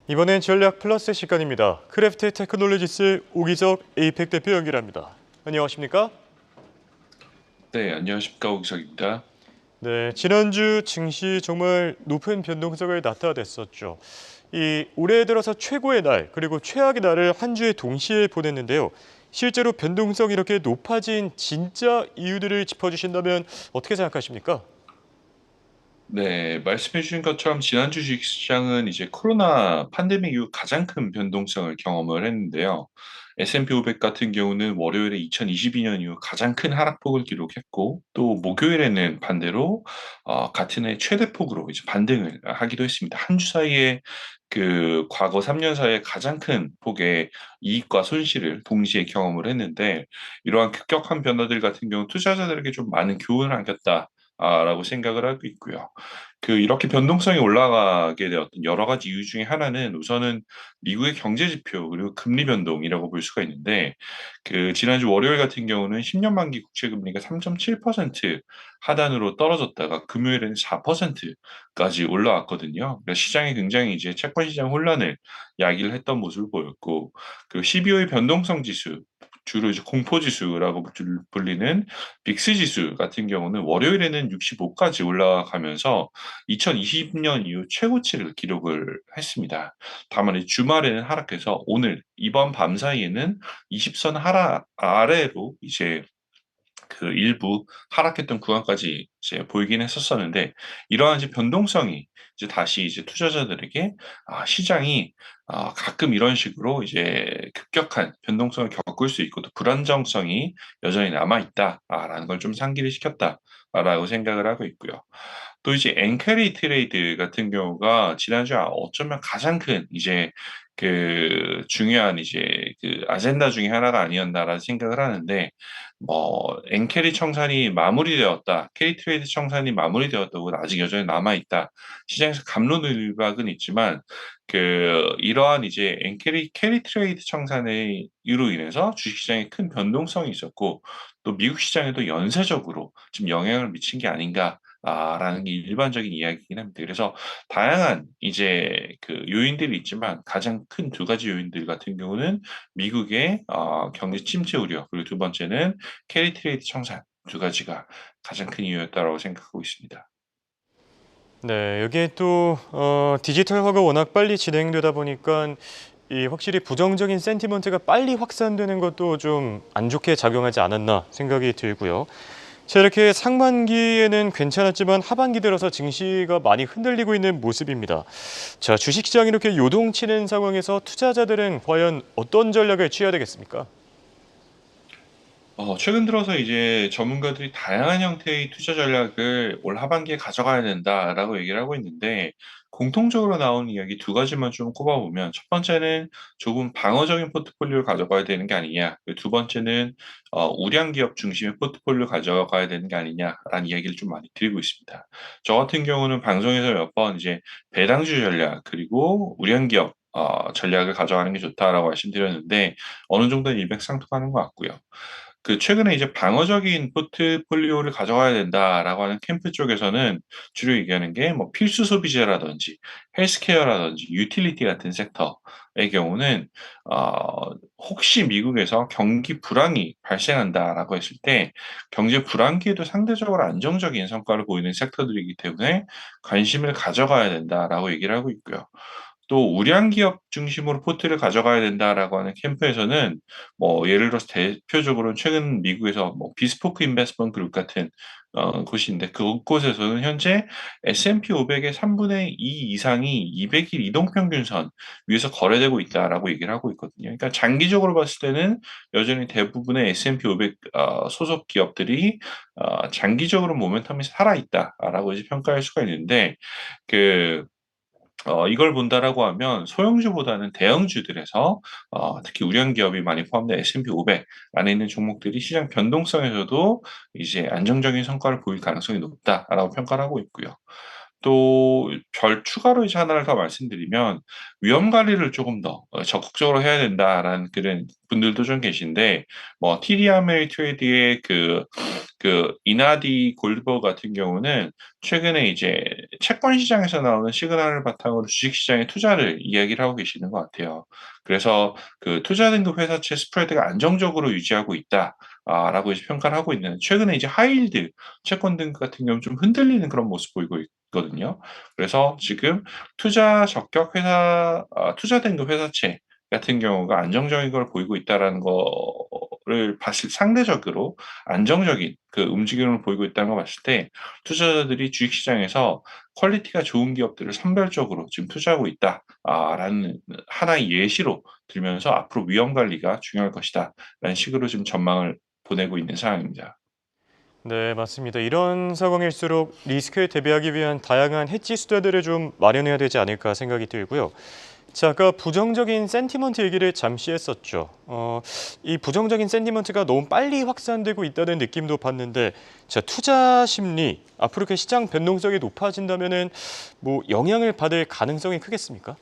이번엔 전략 플러스 시간입니다. 크래프트 테크놀로지스 오기석 에이펙 대표 연결합니다. 안녕하십니까? 네, 안녕하십니까. 오기석입니다. 네, 지난주 증시 정말 높은 변동성을 나타냈었죠. 이 올해 들어서 최고의 날 그리고 최악의 날을 한 주에 동시에 보냈는데요. 실제로 변동성이 이렇게 높아진 진짜 이유들을 짚어주신다면 어떻게 생각하십니까? 네, 말씀해 주신 것처럼 지난주 주식시장은 이제 코로나 팬데믹 이후 가장 큰 변동성을 경험을 했는데요. S&P 500 같은 경우는 월요일에 2022년 이후 가장 큰 하락폭을 기록했고, 또 목요일에는 반대로 같은 해 최대 폭으로 이제 반등을 하기도 했습니다. 한 주 사이에 그 과거 3년 사이에 가장 큰 폭의 이익과 손실을 동시에 경험을 했는데, 이러한 급격한 변화들 같은 경우 투자자들에게 좀 많은 교훈을 안겼다. 라고 생각을 하고 있고요. 이렇게 변동성이 올라가게 되었던 여러 가지 이유 중에 하나는 우선은 미국의 경제 지표 그리고 금리 변동이라고 볼 수가 있는데, 지난주 월요일 같은 경우는 10년 만기 국채 금리가 3.7% 하단으로 떨어졌다가 금요일에는 4%까지 올라왔거든요. 그러니까 시장이 굉장히 이제 채권 시장 혼란을 야기를 했던 모습을 보였고, 12월의 변동성 지수, 주로 이제 공포 지수라고 불리는 빅스 지수 같은 경우는 월요일에는 65까지 올라가면서 2020년 이후 최고치를 기록을 했습니다. 다만 주말에는 하락해서 오늘 이번 밤 사이에는 20선 하락 아래로 이제 일부 하락했던 구간까지 이제 보이긴 했었었는데, 이러한 이제 변동성이 이제 다시 이제 투자자들에게 시장이 가끔 이런 식으로 이제 급격한 변동성을 겪을 수 있고 또 불안정성이 여전히 남아 있다라는 걸 좀 상기를 시켰다라고 생각을 하고 있고요. 또 이제 엔캐리 트레이드 같은 경우가 지난주에 어쩌면 가장 큰 이제 중요한 이제 아젠다 중에 하나가 아니었나라는 생각을 하는데, 엔캐리 청산이 마무리되었다, 캐리 트레이드 청산이 마무리되었다고 아직 여전히 남아 있다. 시장에서 갑론을박은 있지만 이러한 이제 엔캐리 캐리 트레이드 청산의 이로 인해서 주식시장에 큰 변동성이 있었고, 또 미국 시장에도 연쇄적으로 좀 영향을 미친 게 아닌가. 라는 게 일반적인 이야기이긴 합니다. 그래서 다양한 이제 요인들이 있지만 가장 큰 두 가지 요인들 같은 경우는 미국의 경제 침체 우려, 그리고 두 번째는 캐리 트레이드 청산, 두 가지가 가장 큰 이유였다라고 생각하고 있습니다. 네, 여기에 또 디지털화가 워낙 빨리 진행되다 보니까 이 확실히 부정적인 센티먼트가 빨리 확산되는 것도 좀 안 좋게 작용하지 않았나 생각이 들고요. 자, 이렇게 상반기에는 괜찮았지만 하반기 들어서 증시가 많이 흔들리고 있는 모습입니다. 자, 주식시장이 이렇게 요동치는 상황에서 투자자들은 과연 어떤 전략을 취해야 되겠습니까? 최근 들어서 이제 전문가들이 다양한 형태의 투자 전략을 올 하반기에 가져가야 된다라고 얘기를 하고 있는데, 공통적으로 나오는 이야기 두 가지만 좀 꼽아보면, 첫 번째는 조금 방어적인 포트폴리오를 가져가야 되는 게 아니냐, 그리고 두 번째는 우량 기업 중심의 포트폴리오를 가져가야 되는 게 아니냐라는 이야기를 좀 많이 드리고 있습니다. 저 같은 경우는 방송에서 몇 번 이제 배당주 전략 그리고 우량 기업 전략을 가져가는 게 좋다라고 말씀드렸는데, 어느 정도는 일맥상통하는 것 같고요. 최근에 이제 방어적인 포트폴리오를 가져가야 된다라고 하는 캠프 쪽에서는 주로 얘기하는 게 뭐 필수 소비재라든지 헬스케어라든지 유틸리티 같은 섹터의 경우는 혹시 미국에서 경기 불황이 발생한다라고 했을 때 경제 불황기에도 상대적으로 안정적인 성과를 보이는 섹터들이기 때문에 관심을 가져가야 된다라고 얘기를 하고 있고요. 또 "우량 기업 중심으로 포트를 가져가야 된다."라고 하는 캠프에서는 뭐 예를 들어서 대표적으로는 최근 미국에서 뭐 비스포크 인베스트먼트 그룹 같은 곳인데, 그곳에서는 현재 S&P 500의 3분의 2 이상이 200일 이동 평균선 위에서 거래되고 있다라고 얘기를 하고 있거든요. 그러니까 장기적으로 봤을 때는 여전히 대부분의 S&P 500 소속 기업들이 장기적으로 모멘텀이 살아있다라고 이제 평가할 수가 있는데, 그 이걸 본다라고 하면 소형주보다는 대형주들에서 특히 우량 기업이 많이 포함된 S&P 500 안에 있는 종목들이 시장 변동성에서도 이제 안정적인 성과를 보일 가능성이 높다라고 평가를 하고 있고요. 또 추가로 이제 하나를 더 말씀드리면 위험 관리를 조금 더 적극적으로 해야 된다라는 그런 분들도 좀 계신데 뭐 TD 아메리트레이드의 이나디 골드버거 같은 경우는 최근에 이제 채권 시장에서 나오는 시그널을 바탕으로 주식 시장에 투자를 이야기를 하고 계시는 것 같아요. 그래서 그 투자 등급 회사채 스프레드가 안정적으로 유지하고 있다. 라고 이제 평가를 하고 있는 최근에 이제 하이힐드 채권 등급 같은 경우는 좀 흔들리는 그런 모습 보이고 있거든요. 그래서 지금 투자 적격 회사 투자 등급 회사채 같은 경우가 안정적인 걸 보이고 있다라는 거를 봤을 상대적으로 안정적인 그 움직임을 보이고 있다는 걸 봤을 때 투자자들이 주식시장에서 퀄리티가 좋은 기업들을 선별적으로 지금 투자하고 있다. 라는 하나의 예시로 들면서 앞으로 위험 관리가 중요할 것이다. 라는 식으로 지금 전망을 보내고 있는 상황입니다. 네, 맞습니다. 이런 상황일수록 리스크에 대비하기 위한 다양한 해지 수단들을 좀 마련해야 되지 않을까 생각이 들고요. 자, 아까 부정적인 센티먼트 얘기를 잠시 했었죠. 이 부정적인 센티먼트가 너무 빨리 확산되고 있다는 느낌도 받는데, 자, 투자 심리 앞으로 그 시장 변동성이 높아진다면은 뭐 영향을 받을 가능성이 크겠습니까?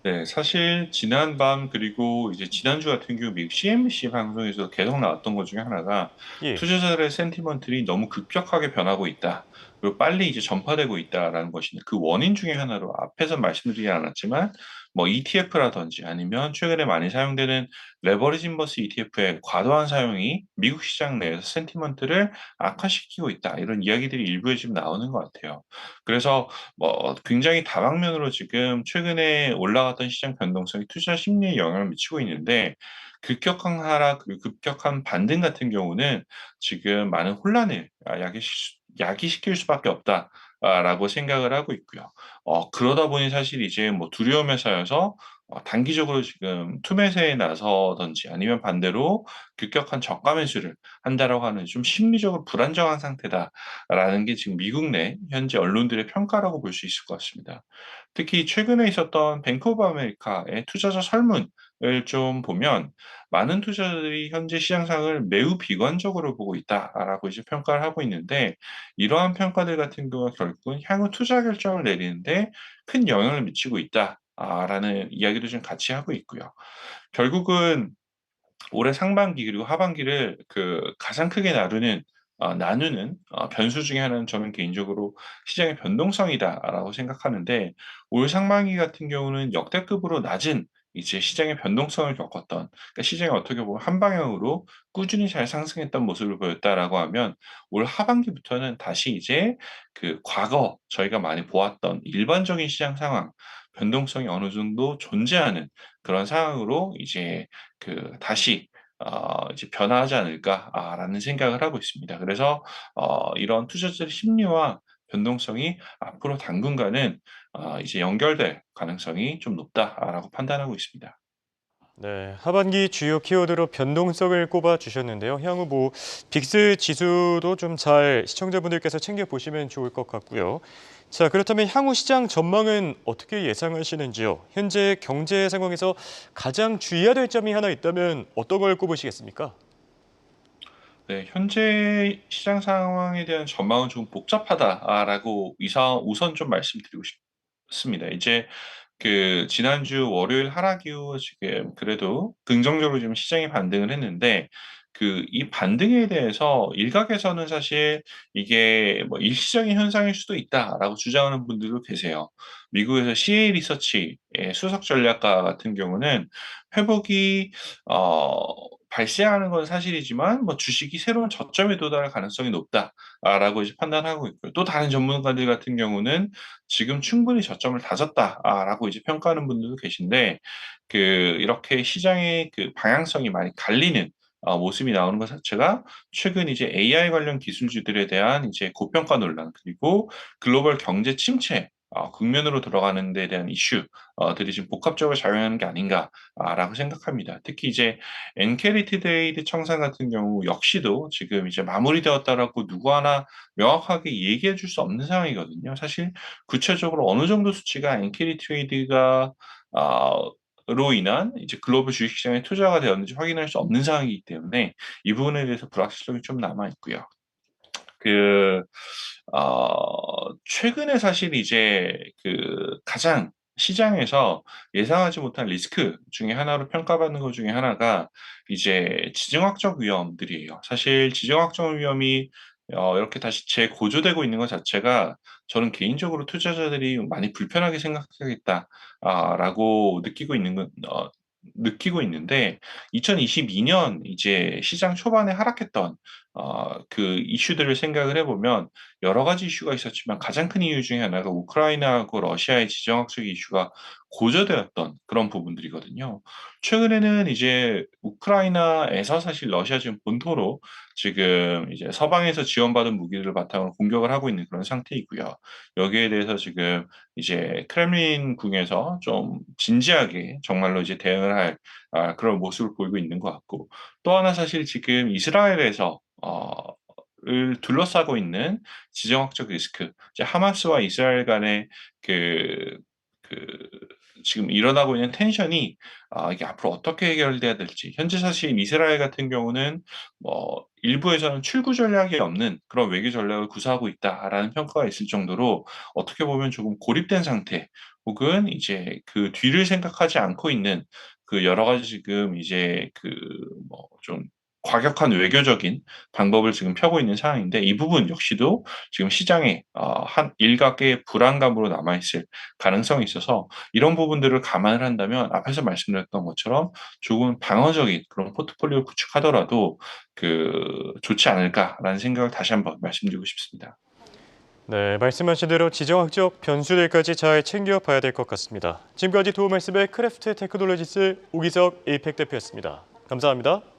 네. 사실 지난밤 그리고 이제 지난주 같은 경우 미국 CNBC 방송에서 계속 나왔던 것 중에 하나가 예. "투자자들의 센티먼트가 너무 급격하게 변하고 있다. 그리고 빨리 이제 전파되고 있다."라는 것인데 그 원인 중에 하나로 앞에서 말씀드리지 않았지만 뭐 ETF라든지 아니면 최근에 많이 사용되는 레버리지 인버스 ETF의 과도한 사용이 미국 시장 내에서 센티먼트를 악화시키고 있다. 이런 이야기들이 일부에 지금 나오는 것 같아요. 그래서 뭐 굉장히 다방면으로 지금 최근에 올라갔던 시장 변동성이 투자 심리에 영향을 미치고 있는데 급격한 하락 그리고 급격한 반등 같은 경우는 지금 많은 혼란을 야기시킬 수밖에 없다. 라고 생각을 하고 있고요. 그러다 보니 사실 이제 뭐 두려움에 쌓여서 단기적으로 지금 투매세에 나서든지 아니면 반대로 급격한 저가 매수를 한다라고 하는 좀 심리적으로 불안정한 상태다라는 게 지금 미국 내 현재 언론들의 평가라고 볼 수 있을 것 같습니다. 특히 최근에 있었던 뱅크 오브 아메리카의 투자자 설문을 좀 보면 많은 투자자들이 현재 시장 상황을 매우 비관적으로 보고 있다라고 이제 평가를 하고 있는데 이러한 평가들 같은 경우가 결국은 향후 투자 결정을 내리는데 큰 영향을 미치고 있다. 라는 이야기도 좀 같이 하고 있고요. 결국은 올해 상반기 그리고 하반기를 가장 크게 나누는 변수 중에 하나는 저는 개인적으로 '시장의 변동성이다.'라고 생각하는데 올 상반기 같은 경우는 역대급으로 낮은 이제 시장의 변동성을 겪었던 시장이 어떻게 보면 한 방향으로 꾸준히 잘 상승했던 모습을 보였다라고 하면 올 하반기부터는 다시 이제 과거 저희가 많이 보았던 일반적인 시장 상황, 변동성이 어느 정도 존재하는 그런 상황으로 이제 다시 이제 '변화하지 않을까.' 라는 생각을 하고 있습니다. 그래서 이런 투자자의 심리와 변동성이 앞으로 당분간은 이제 연결될 가능성이 좀 높다라고 판단하고 있습니다. 네, 하반기 주요 키워드로 변동성을 꼽아 주셨는데요. 향후 뭐 빅스 지수도 좀 잘 시청자분들께서 챙겨 보시면 좋을 것 같고요. 자, 그렇다면 향후 시장 전망은 어떻게 예상하시는지요? 현재 경제 상황에서 가장 주의해야 될 점이 하나 있다면 어떤 걸 꼽으시겠습니까? 네. 현재 시장 상황에 대한 전망은 좀 복잡하다라고 우선 좀 말씀드리고 싶습니다. 이제 지난주 월요일 하락 이후 지금 그래도 긍정적으로 지금 시장이 반등을 했는데 이 반등에 대해서 일각에서는 사실 이게 뭐 '일시적인 현상일 수도 있다.'라고 주장하는 분들도 계세요. 미국에서 CA 리서치의 수석 전략가 같은 경우는 회복이 발생하는 건 사실이지만 뭐 "주식이 새로운 저점에 도달할 가능성이 높다."라고 이제 판단하고 있고요. 또 다른 전문가들 같은 경우는 "지금 충분히 저점을 다졌다."라고 이제 평가하는 분들도 계신데 이렇게 시장의 방향성이 많이 갈리는 모습이 나오는 것 자체가 최근 이제 AI 관련 기술주들에 대한 이제 고평가 논란 그리고 글로벌 경제 침체 국면으로 들어가는 데 대한 이슈 들이 지금 복합적으로 작용하는 게 아닌가라고 생각합니다. 특히 이제 엔캐리티데이드 청산 같은 경우 역시도 지금 이제 마무리되었다라고 누구 하나 명확하게 얘기해 줄 수 없는 상황이거든요. 사실 구체적으로 어느 정도 수치가 엔캐리트레이드가 아 로 인한 이제 글로벌 주식시장에 투자가 되었는지 확인할 수 없는 상황이기 때문에 이 부분에 대해서 불확실성이 좀 남아 있고요. 그 어 최근에 사실 이제 가장 시장에서 예상하지 못한 리스크 중에 하나로 평가받는 것 중에 하나가 이제 지정학적 위험들이에요. 사실 지정학적 위험이 이렇게 다시 재고조되고 있는 것 자체가 저는 개인적으로 투자자들이 많이 불편하게 생각하겠다 라고 느끼고 있는데 2022년 이제 시장 초반에 하락했던 그 이슈들을 생각을 해보면 여러 가지 이슈가 있었지만 가장 큰 이유 중에 하나가 우크라이나하고 러시아의 지정학적 이슈가 고조되었던 그런 부분들이거든요. 최근에는 이제 우크라이나에서 사실 러시아 지금 본토로 지금 이제 서방에서 지원받은 무기들을 바탕으로 공격을 하고 있는 그런 상태이고요. 여기에 대해서 지금 이제 크렘린궁에서 좀 진지하게 정말로 이제 대응을 할 그런 모습을 보이고 있는 것 같고 또 하나 사실 지금 이스라엘에서 을 둘러싸고 있는 지정학적 리스크, 이제 하마스와 이스라엘 간의 그, 그 지금 일어나고 있는 텐션이 이게 앞으로 어떻게 해결돼야 될지. 현재 사실 이스라엘 같은 경우는 뭐 일부에서는 출구 전략이 없는 그런 외교 전략을 구사하고 있다라는 평가가 있을 정도로 어떻게 보면 조금 고립된 상태, 혹은 이제 그 뒤를 생각하지 않고 있는 그 여러 가지 지금 이제 뭐 좀 과격한 외교적인 방법을 지금 펴고 있는 상황인데 이 부분 역시도 지금 시장에 한 일각의 불안감으로 남아있을 가능성이 있어서 이런 부분들을 감안을 한다면 앞에서 말씀드렸던 것처럼 조금 방어적인 그런 포트폴리오 구축하더라도 좋지 않을까라는 생각을 다시 한번 말씀드리고 싶습니다. 네, 말씀하신 대로 지정학적 변수들까지 잘 챙겨봐야 될 것 같습니다. 지금까지 도움 말씀의 크래프트 테크놀로지스 오기석 에이펙 대표였습니다. 감사합니다.